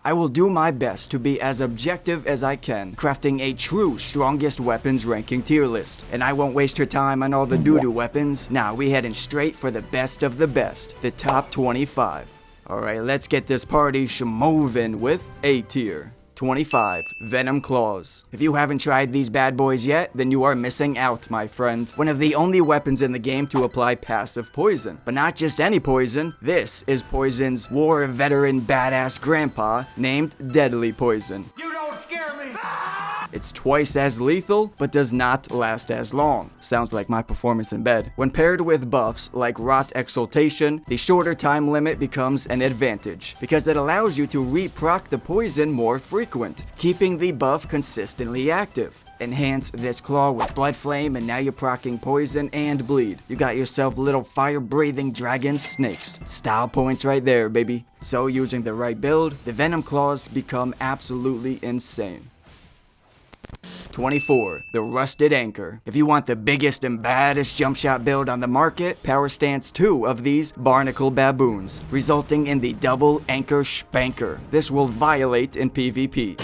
I will do my best to be as objective as I can, crafting a true strongest weapons ranking tier list. And I won't waste your time on all the doo-doo weapons. Nah, we heading straight for the best of the best, the top 25. Alright, let's get this party moving with A tier. 25. Venom Claws. If you haven't tried these bad boys yet, then you are missing out, my friend. One of the only weapons in the game to apply passive poison. But not just any poison, this is Poison's war veteran badass grandpa named Deadly Poison. You don't scare me! It's twice as lethal, but does not last as long. Sounds like my performance in bed. When paired with buffs like Rot Exaltation, the shorter time limit becomes an advantage, because it allows you to re-proc the poison more frequent, keeping the buff consistently active. Enhance this claw with Blood Flame, and now you're proccing poison and bleed. You got yourself little fire-breathing dragon snakes. Style points right there, baby. So using the right build, the Venom Claws become absolutely insane. 24. The Rusted Anchor. If you want the biggest and baddest jump shot build on the market, power stance 2 of these Barnacle Baboons, resulting in the Double Anchor Spanker. This will violate in PvP.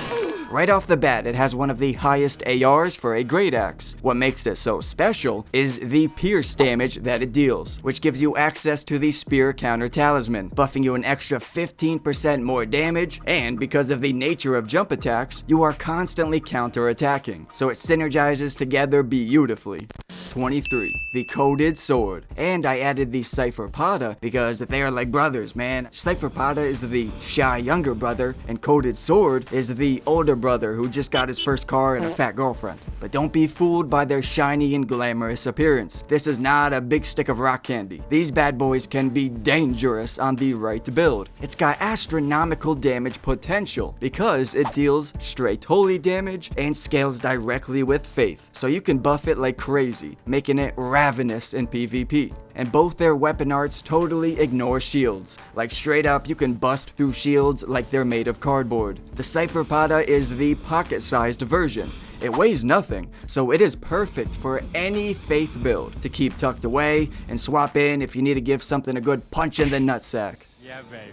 Right off the bat, it has one of the highest ARs for a Great Axe. What makes it so special is the pierce damage that it deals, which gives you access to the Spear Counter Talisman, buffing you an extra 15% more damage, and because of the nature of jump attacks, you are constantly counter-attacking, so it synergizes together beautifully. 23. The Coded Sword. And I added the Cypher Pada because they are like brothers, man. Cypher Pada is the shy younger brother, and Coded Sword is the older brother who just got his first car and a fat girlfriend. But don't be fooled by their shiny and glamorous appearance. This is not a big stick of rock candy. These bad boys can be dangerous on the right build. It's got astronomical damage potential because it deals straight holy damage and scales directly with faith, so you can buff it like crazy, making it ravenous in PvP. And both their weapon arts totally ignore shields. Like straight up, you can bust through shields like they're made of cardboard. The Cypher Pada is the pocket-sized version. It weighs nothing, so it is perfect for any faith build to keep tucked away and swap in if you need to give something a good punch in the nutsack. Yeah, baby.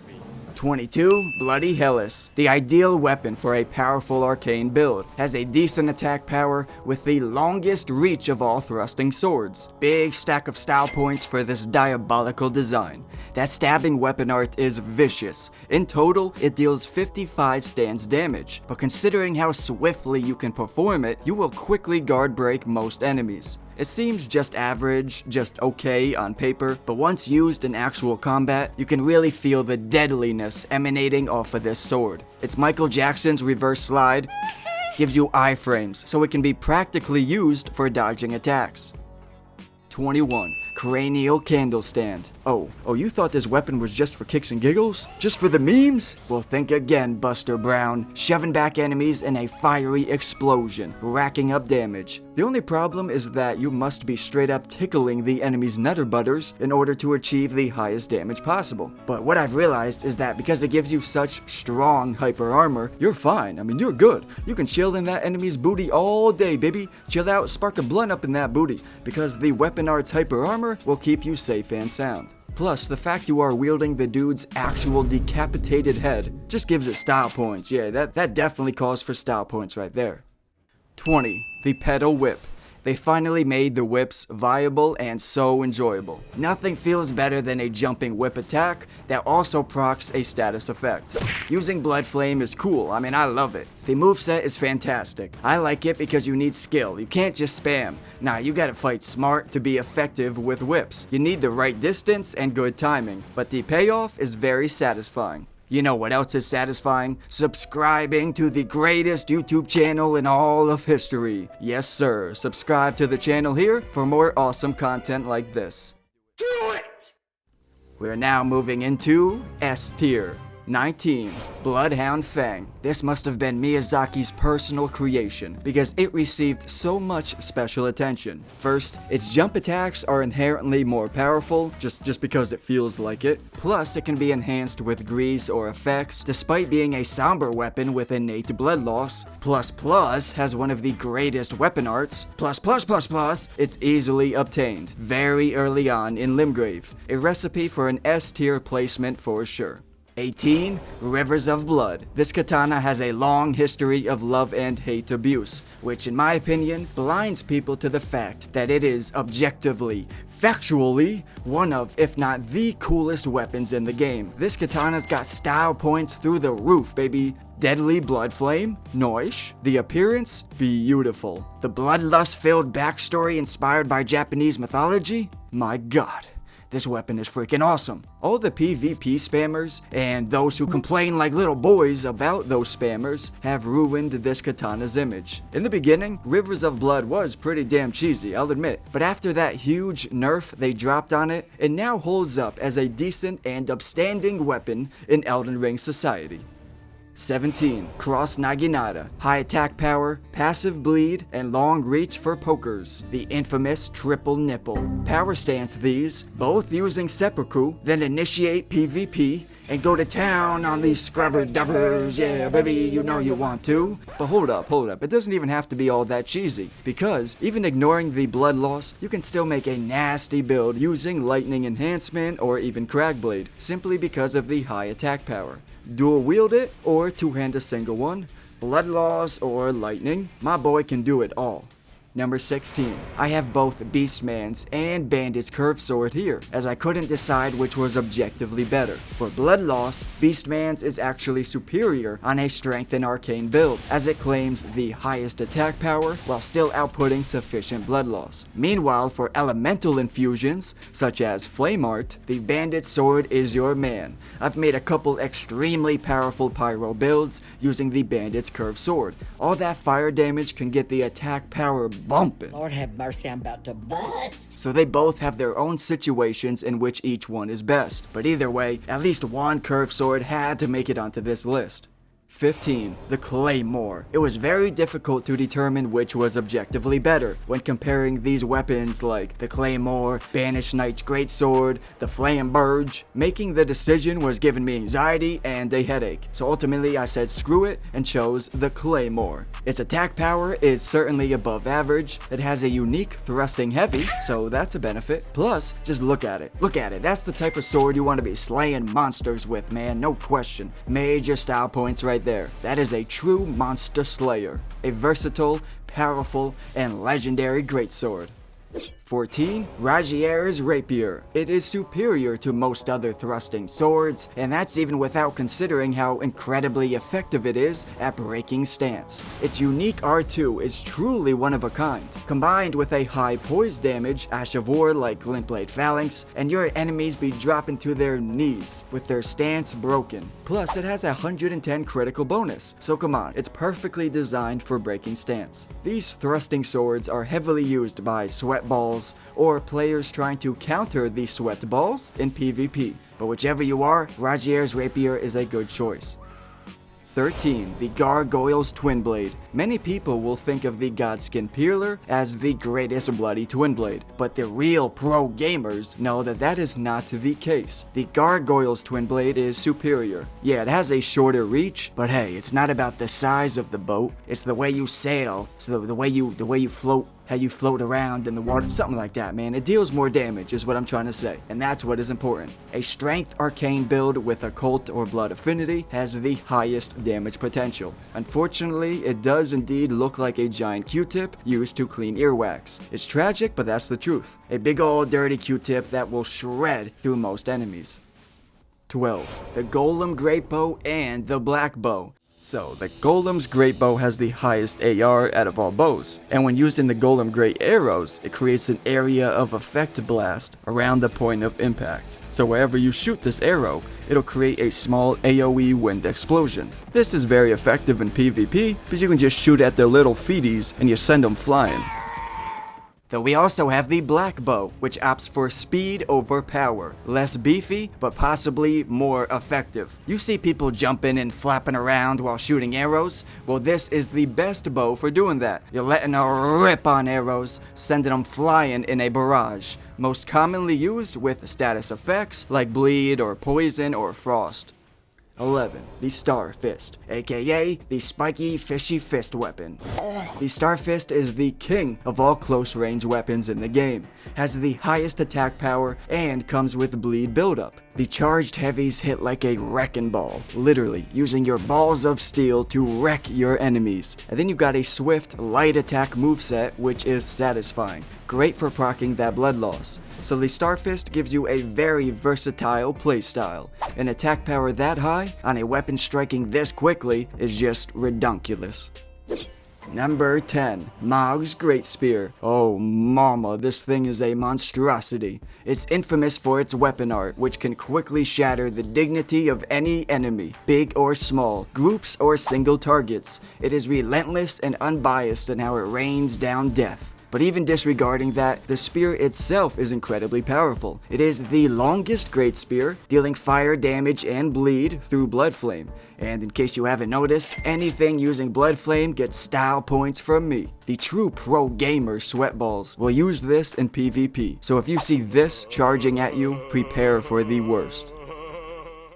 22. Bloody Hellas. The ideal weapon for a powerful arcane build. Has a decent attack power with the longest reach of all thrusting swords. Big stack of style points for this diabolical design. That stabbing weapon art is vicious. In total, it deals 55 stance damage, but considering how swiftly you can perform it, you will quickly guard break most enemies. It seems just average, just okay on paper, but once used in actual combat, you can really feel the deadliness emanating off of this sword. It's Michael Jackson's reverse slide, gives you iframes, so it can be practically used for dodging attacks. 21. Cranial Candle Stand. Oh, you thought this weapon was just for kicks and giggles? Just for the memes? Well, think again, Buster Brown. Shoving back enemies in a fiery explosion, racking up damage. The only problem is that you must be straight up tickling the enemy's nether butters in order to achieve the highest damage possible. But what I've realized is that because it gives you such strong hyper armor, you're fine. I mean, you're good. You can chill in that enemy's booty all day, baby. Chill out, spark a blunt up in that booty, because the weapon art's hyper armor will keep you safe and sound. Plus, the fact you are wielding the dude's actual decapitated head just gives it style points. Yeah, that definitely calls for style points right there. 20. The Pedal Whip. They finally made the whips viable and so enjoyable. Nothing feels better than a jumping whip attack that also procs a status effect. Using Blood Flame is cool, I mean I love it. The moveset is fantastic. I like it because you need skill, you can't just spam. Nah, you gotta fight smart to be effective with whips. You need the right distance and good timing, but the payoff is very satisfying. You know what else is satisfying? Subscribing to the greatest YouTube channel in all of history. Yes sir, subscribe to the channel here for more awesome content like this. Do it! We're now moving into S tier. 19. Bloodhound Fang. This must have been Miyazaki's personal creation because it received so much special attention. First, its jump attacks are inherently more powerful, just because it feels like it. Plus, it can be enhanced with grease or effects, despite being a somber weapon with innate blood loss. Plus has one of the greatest weapon arts. Plus, it's easily obtained very early on in Limgrave. A recipe for an S tier placement for sure. 18. Rivers of Blood. This katana has a long history of love and hate abuse, which in my opinion blinds people to the fact that it is objectively, factually, one of, if not the coolest weapons in the game. This katana's got style points through the roof, baby. Deadly blood flame, noish. The appearance, beautiful. The bloodlust-filled backstory inspired by Japanese mythology, my god. This weapon is freaking awesome. All the PvP spammers, and those who complain like little boys about those spammers, have ruined this katana's image. In the beginning, Rivers of Blood was pretty damn cheesy, I'll admit. But after that huge nerf they dropped on it, it now holds up as a decent and upstanding weapon in Elden Ring society. 17. Cross Naginata. High attack power, passive bleed, and long reach for pokers. The infamous triple nipple. Power stance these, both using seppuku, then initiate PvP, and go to town on these scrubber dubbers, yeah baby, you know you want to. But hold up, it doesn't even have to be all that cheesy, because even ignoring the blood loss, you can still make a nasty build using lightning enhancement or even cragblade, simply because of the high attack power. Dual wield it, or two-hand a single one, blood loss or lightning, my boy can do it all. Number 16. I have both Beastman's and Bandit's curved sword here, as I couldn't decide which was objectively better. For blood loss, Beastman's is actually superior on a strength and arcane build, as it claims the highest attack power while still outputting sufficient blood loss. Meanwhile, for elemental infusions, such as Flame Art, the Bandit's sword is your man. I've made a couple extremely powerful pyro builds using the Bandit's curved sword. All that fire damage can get the attack power bumping. Lord have mercy, I'm about to bust. So they both have their own situations in which each one is best. But either way, at least one curved sword had to make it onto this list. 15. The Claymore. It was very difficult to determine which was objectively better when comparing these weapons like the Claymore, Banished Knight's Greatsword, the Flame Burge. Making the decision was giving me anxiety and a headache, so ultimately I said screw it and chose the Claymore. Its attack power is certainly above average, it has a unique thrusting heavy, so that's a benefit. Plus, just look at it, that's the type of sword you want to be slaying monsters with, man, no question. Major style points right there. That is a true monster slayer. A versatile, powerful, and legendary greatsword. 14. Ragier's Rapier. It is superior to most other thrusting swords, and that's even without considering how incredibly effective it is at breaking stance. Its unique R2 is truly one of a kind. Combined with a high poise damage, Ash of War like Glintblade Phalanx, and your enemies be dropping to their knees with their stance broken. Plus, it has a 110 critical bonus, so come on, it's perfectly designed for breaking stance. These thrusting swords are heavily used by sweat balls, or players trying to counter the sweat balls in PvP. But whichever you are, Ragier's Rapier is a good choice. 13. The Gargoyle's Twin Blade. Many people will think of the Godskin Peeler as the greatest bloody twin blade, but the real pro gamers know that that is not the case. The Gargoyle's Twin Blade is superior. Yeah, it has a shorter reach, but hey, it's not about the size of the boat, it's the way you sail, so the way you float, how you float around in the water, something like that, man. It deals more damage is what I'm trying to say, and that's what is important. A strength arcane build with occult or blood affinity has the highest damage potential. Unfortunately, it does indeed look like a giant Q-tip used to clean earwax. It's tragic, but that's the truth. A big old dirty Q-tip that will shred through most enemies. 12. The Golem Great Bow and the Black Bow. So, the Golem's Great Bow has the highest AR out of all bows, and when using the Golem Great Arrows, it creates an area of effect blast around the point of impact. So wherever you shoot this arrow, it'll create a small AoE wind explosion. This is very effective in PvP, because you can just shoot at their little feeties and you send them flying. Though we also have the Black Bow, which opts for speed over power. Less beefy, but possibly more effective. You see people jumping and flapping around while shooting arrows? Well, this is the best bow for doing that. You're letting her rip on arrows, sending them flying in a barrage. Most commonly used with status effects like bleed or poison or frost. 11. The Star Fist, aka the spiky fishy fist weapon. The Star Fist is the king of all close range weapons in the game, has the highest attack power, and comes with bleed buildup. The charged heavies hit like a wrecking ball, literally using your balls of steel to wreck your enemies. And then you got a swift, light attack moveset, which is satisfying, great for proccing that blood loss. So the Star Fist gives you a very versatile playstyle. An attack power that high on a weapon striking this quickly is just redunculous. Number 10. Mog's Great Spear. Oh mama, this thing is a monstrosity. It's infamous for its weapon art, which can quickly shatter the dignity of any enemy, big or small, groups or single targets. It is relentless and unbiased in how it rains down death. But even disregarding that, the spear itself is incredibly powerful. It is the longest great spear, dealing fire damage and bleed through blood flame. And in case you haven't noticed, anything using blood flame gets style points from me. The true pro gamer sweatballs will use this in PvP. So if you see this charging at you, prepare for the worst.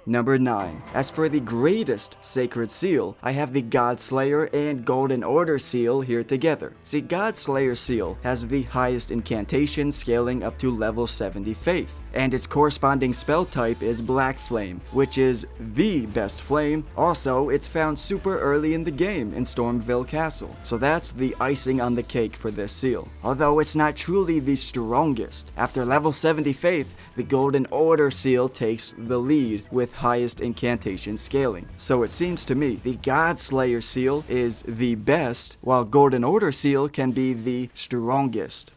Number 9. As for the greatest sacred seal, I have the Godslayer and Golden Order seal here together. See, Godslayer seal has the highest incantation scaling up to level 70 faith, and its corresponding spell type is Black Flame, which is the best flame. Also, it's found super early in the game in Stormville Castle, so that's the icing on the cake for this seal. Although it's not truly the strongest. After level 70 faith, the Golden Order seal takes the lead with highest incantation scaling. So it seems to me the Godslayer seal is the best, while Golden Order seal can be the strongest.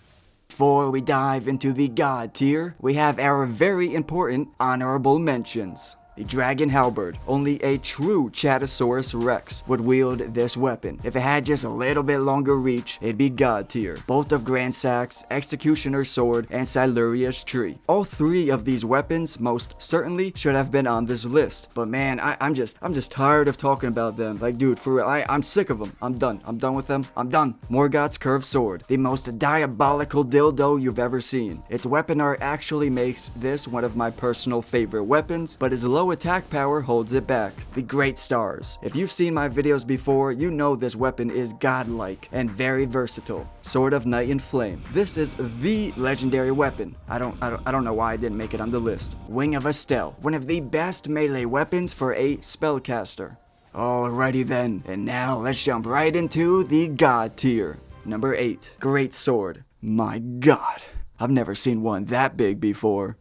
Before we dive into the God tier, we have our very important honorable mentions. The Dragon Halberd. Only a true Chatosaurus Rex would wield this weapon. If it had just a little bit longer reach, it'd be God tier. Bolt of Grandsax, Executioner's Sword, and Siluria's Tree. All three of these weapons most certainly should have been on this list. But man, I'm just tired of talking about them. Like, dude, for real, I'm sick of them. I'm done. I'm done with them. I'm done. Morgoth's Curved Sword. The most diabolical dildo you've ever seen. Its weapon art actually makes this one of my personal favorite weapons, but its low attack power holds it back. The Great Stars. If you've seen my videos before, you know this weapon is godlike and very versatile. Sword of Night and Flame. This is the legendary weapon. I don't know why I didn't make it on the list. Wing of Estelle. One of the best melee weapons for a spellcaster. Alrighty then, and now let's jump right into the God tier. Number 8. Great Sword. My god, I've never seen one that big before.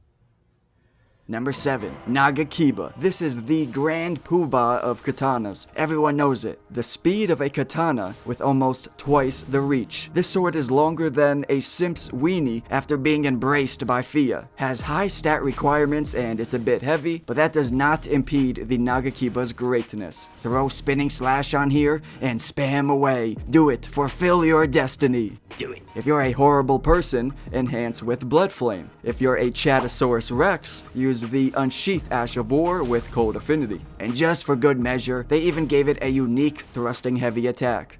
Number 7. Nagakiba. This is the grand poobah of katanas. Everyone knows it. The speed of a katana with almost twice the reach. This sword is longer than a simp's weenie after being embraced by Fia. Has high stat requirements and it's a bit heavy, but that does not impede the Nagakiba's greatness. Throw Spinning Slash on here and spam away. Do it. Fulfill your destiny. Do it. If you're a horrible person, enhance with Blood Flame. If you're a Chatosaurus Rex, use the Unsheath Ash of War with Cold Affinity. And just for good measure, they even gave it a unique thrusting heavy attack.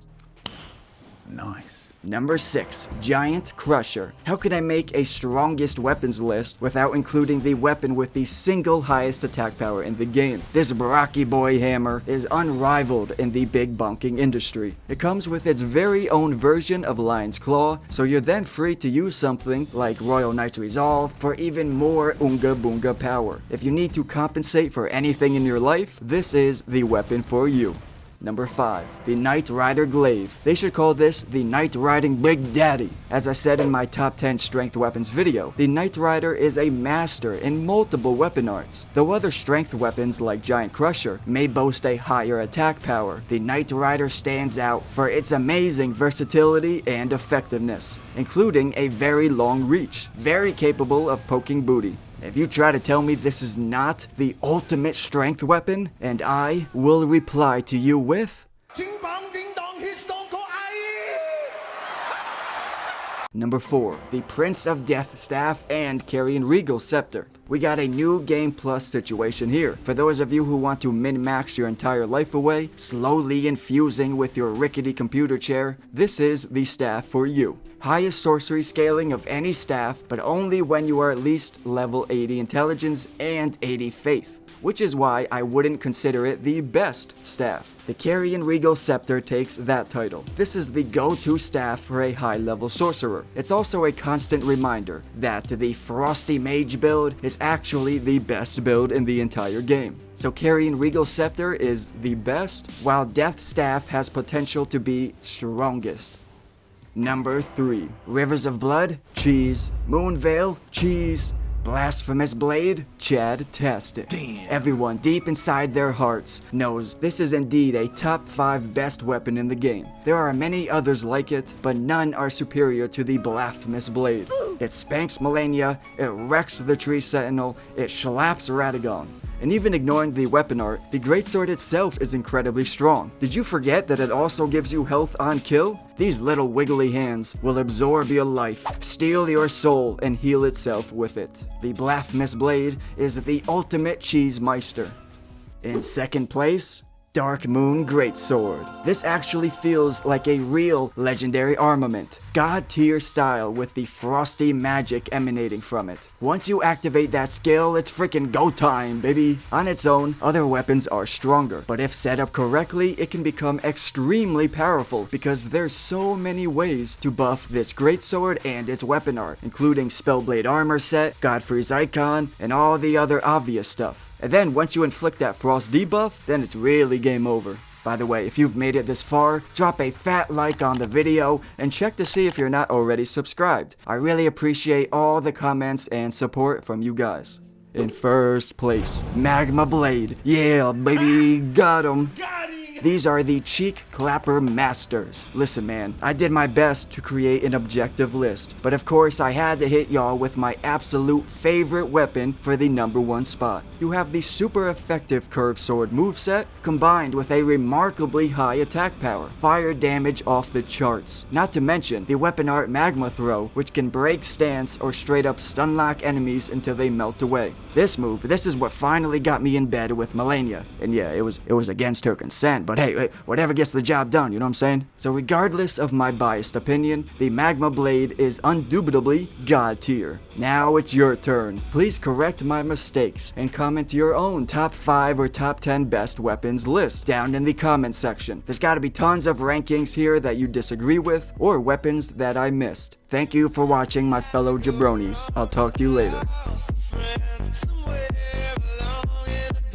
Nice. Number 6. Giant Crusher. How could I make a strongest weapons list without including the weapon with the single highest attack power in the game? This Baraki Boy hammer is unrivaled in the big bonking industry. It comes with its very own version of Lion's Claw, so you're then free to use something like Royal Knight's Resolve for even more Unga Boonga power. If you need to compensate for anything in your life, this is the weapon for you. Number 5. The Knight Rider Glaive. They should call this the Knight Riding Big Daddy. As I said in my top 10 strength weapons video, the Knight Rider is a master in multiple weapon arts. Though other strength weapons like Giant Crusher may boast a higher attack power, the Knight Rider stands out for its amazing versatility and effectiveness, including a very long reach, very capable of poking booty. If you try to tell me this is not the ultimate strength weapon, and I will reply to you with... Ding bong ding dong, his stone cold eye. Number 4. The Prince of Death Staff and Carrion Regal Scepter. We got a new game plus situation here. For those of you who want to min-max your entire life away, slowly infusing with your rickety computer chair, this is the staff for you. Highest sorcery scaling of any staff, but only when you are at least level 80 intelligence and 80 faith. which is why I wouldn't consider it the best staff. The Carrion Regal Scepter takes that title. This is the go-to staff for a high-level sorcerer. It's also a constant reminder that the Frosty Mage build is actually the best build in the entire game. So Carrion Regal Scepter is the best, while Death Staff has potential to be strongest. Number 3. Rivers of Blood? Cheese. Moonveil? Cheese. Blasphemous Blade? Chad-tastic. Everyone deep inside their hearts knows this is indeed a top 5 best weapon in the game. There are many others like it, but none are superior to the Blasphemous Blade. It spanks Malenia, it wrecks the Tree Sentinel, it slaps Radagon. And even ignoring the weapon art, the greatsword itself is incredibly strong. Did you forget that it also gives you health on kill? These little wiggly hands will absorb your life, steal your soul, and heal itself with it. The Blasphemous Blade is the ultimate cheese meister. In second place, Dark Moon Greatsword. This actually feels like a real legendary armament, god tier style with the frosty magic emanating from it. Once you activate that skill, it's freaking go time, baby. On its own, other weapons are stronger, but if set up correctly, it can become extremely powerful because there's so many ways to buff this greatsword and its weapon art, including Spellblade armor set, Godfrey's icon, and all the other obvious stuff. And then once you inflict that frost debuff, then it's really game over. By the way, if you've made it this far, drop a fat like on the video and check to see if you're not already subscribed. I really appreciate all the comments and support from you guys. In first place, Magma Blade. Yeah, baby, got him. These are the cheek clapper masters. Listen man, I did my best to create an objective list, but of course I had to hit y'all with my absolute favorite weapon for the number 1 spot. You have the super effective curved sword moveset combined with a remarkably high attack power, fire damage off the charts. Not to mention the weapon art Magma Throw, which can break stance or straight up stun lock enemies until they melt away. This is what finally got me in bed with Malenia. And yeah, it was against her consent, but hey, whatever gets the job done, you know what I'm saying? So regardless of my biased opinion, the Magma Blade is undoubtedly god tier. Now it's your turn. Please correct my mistakes and comment your own top 5 or top 10 best weapons list down in the comment section. There's gotta be tons of rankings here that you disagree with or weapons that I missed. Thank you for watching, my fellow jabronis. I'll talk to you later.